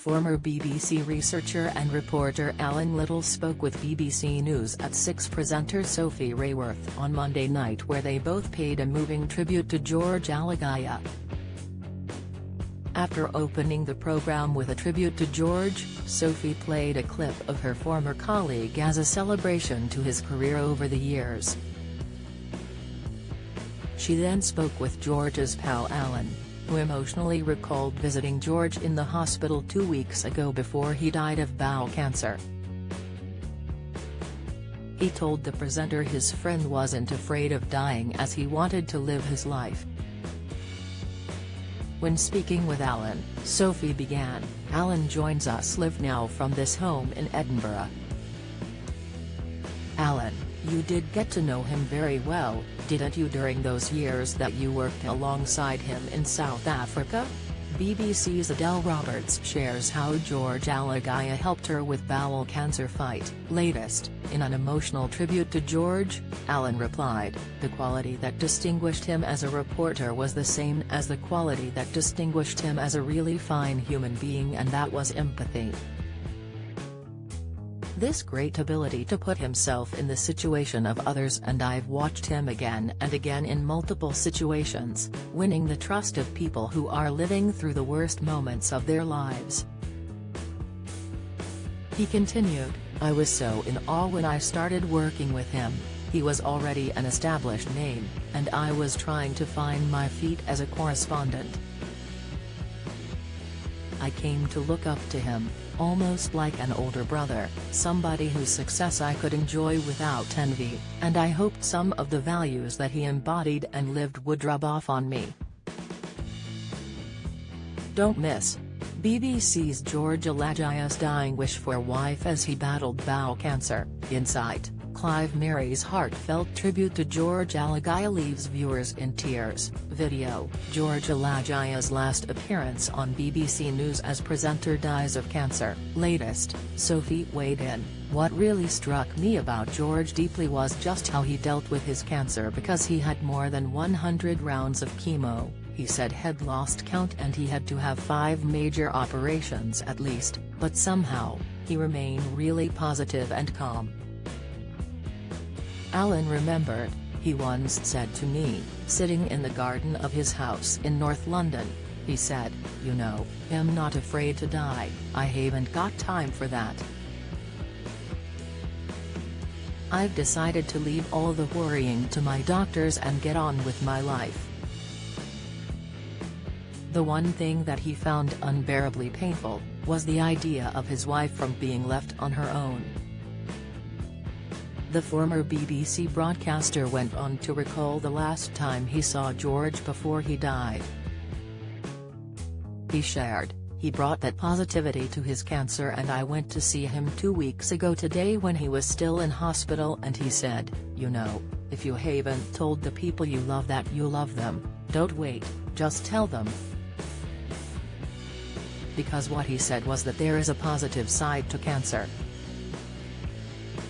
Former BBC researcher and reporter Alan Little spoke with BBC News at 6 presenter Sophie Raworth on Monday night, where they both paid a moving tribute to George Alagiah. After opening the programme with a tribute to George, Sophie played a clip of her former colleague as a celebration to his career over the years. She then spoke with George's pal Alan, who emotionally recalled visiting George in the hospital 2 weeks ago before he died of bowel cancer. He told the presenter his friend wasn't afraid of dying as he wanted to live his life. When speaking with Alan, Sophie began, "Alan joins us live now from this home in Edinburgh. Alan, you did get to know him very well, didn't you, during those years that you worked alongside him in South Africa?" BBC's Adele Roberts shares how George Alagiah helped her with bowel cancer fight. Latest, in an emotional tribute to George, Alan replied, "The quality that distinguished him as a reporter was the same as the quality that distinguished him as a really fine human being, and that was empathy. This great ability to put himself in the situation of others, and I've watched him again and again in multiple situations, winning the trust of people who are living through the worst moments of their lives." He continued, "I was so in awe when I started working with him. He was already an established name, and I was trying to find my feet as a correspondent. I came to look up to him, almost like an older brother, somebody whose success I could enjoy without envy, and I hoped some of the values that he embodied and lived would rub off on me." Don't miss BBC's George Alagiah's dying wish for wife as he battled bowel cancer. Insight: Clive Mary's heartfelt tribute to George Alagiah leaves viewers in tears. Video: George Alagiah's last appearance on BBC News as presenter dies of cancer. Latest, Sophie weighed in, "What really struck me about George deeply was just how he dealt with his cancer, because he had more than 100 rounds of chemo. He said he'd lost count and he had to have 5 major operations at least, but somehow, he remained really positive and calm." Alan remembered, "He once said to me, sitting in the garden of his house in North London, he said, 'You know, I'm not afraid to die, I haven't got time for that. I've decided to leave all the worrying to my doctors and get on with my life.'" The one thing that he found unbearably painful was the idea of his wife from being left on her own. The former BBC broadcaster went on to recall the last time he saw George before he died. He shared, "He brought that positivity to his cancer, and I went to see him 2 weeks ago today when he was still in hospital, and he said, 'You know, if you haven't told the people you love that you love them, don't wait, just tell them.' Because what he said was that there is a positive side to cancer.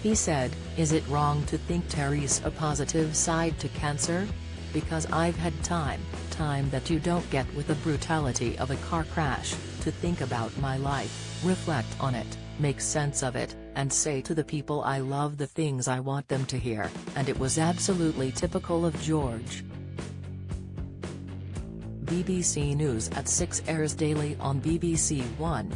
He said, 'Is it wrong to think there's a positive side to cancer? Because I've had time that you don't get with the brutality of a car crash, to think about my life, reflect on it, make sense of it, and say to the people I love the things I want them to hear,' and it was absolutely typical of George." BBC News at 6 airs daily on BBC One.